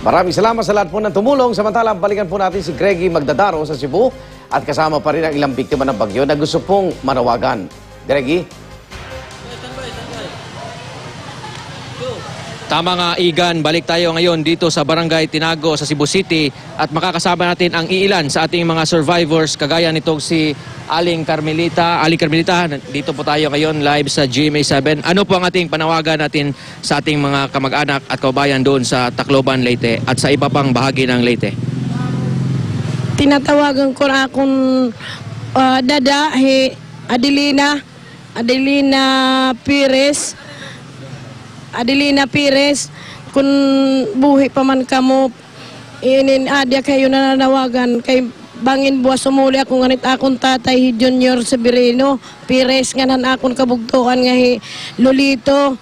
Maraming salamat sa lahat po ng tumulong. Samantala, balikan po natin si Greggy Magdadaro sa Cebu at kasama pa rin ang ilang biktima ng bagyo na gusto pong manawagan. Greggy? Tama nga, Igan, balik tayo ngayon dito sa Barangay Tinago sa Cebu City at makakasama natin ang iilan sa ating mga survivors kagaya nitong si Aling Carmelita. Aling Carmelita, dito po tayo ngayon live sa GMA7. Ano po ang ating panawagan natin sa ating mga kamag-anak at kaubayan doon sa Tacloban, Leyte at sa iba pang bahagi ng Leyte? Tinatawagan ko na akong dada, Adelina Pires, kung buhi pa man kamo, inin adya kayo nananawagan kay bangin buwas sumuli ako nganit akong tatay Junior Severino Pires nga nan akong kabugtuan nga Lolito,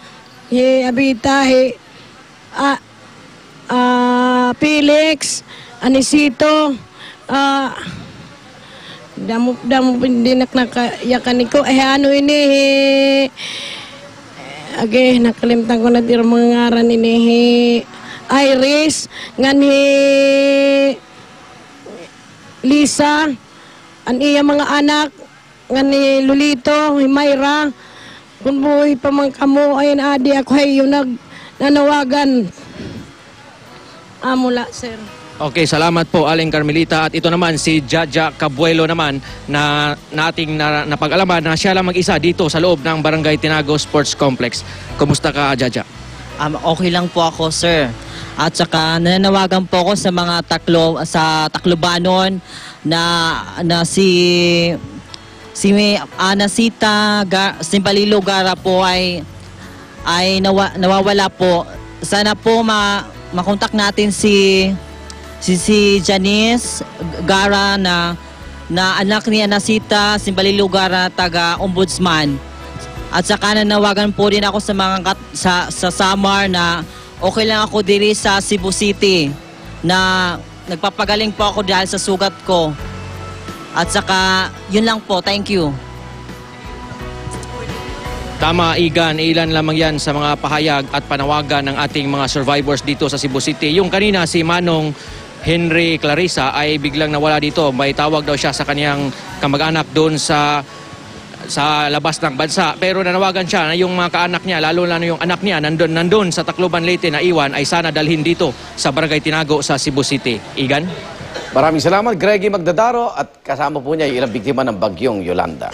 Abita, Felix, Anisito, damo hindi nakakayakan ko ano ini nakalimtan ko na tira mga ngaran ini Iris ngani Lisa an iya mga anak ngani Lolito, Mayra, kung buhay pa man kamo ayan adi ako ay yung nanawagan mula sir. Okay, salamat po Aling Carmelita at ito naman si Jaja Cabuelo naman na nating napag-alaman na siya lang mag-isa dito sa loob ng Barangay Tinago Sports Complex. Kumusta ka, Jaja? Okay lang po ako, sir. At saka nananawagan po ako sa mga Taclobanon na si Anasita Simbalilo Gara po ay nawawala po. Sana po makontak natin si Janice Gara na anak ni Anasita Simbalilo Gara, taga-ombudsman. At saka nanawagan po rin ako sa mga sa Samar na okay lang ako diri sa Cebu City na nagpapagaling po ako dahil sa sugat ko. At saka yun lang po, thank you. Tama, Igan, ilan lamang yan sa mga pahayag at panawagan ng ating mga survivors dito sa Cebu City. Yung kanina si Manong Henry Clarissa ay biglang nawala dito. May tawag daw siya sa kaniyang kamag-anak doon sa labas ng bansa. Pero nanawagan siya na yung mga kaanak niya, lalo na yung anak niya, nandun sa Tacloban, Leyte na iwan, ay sana dalhin dito sa Barangay Tinago sa Cebu City. Igan? Maraming salamat, Greggy Magdadaro at kasama po niya yung ilang biktima ng bagyong Yolanda.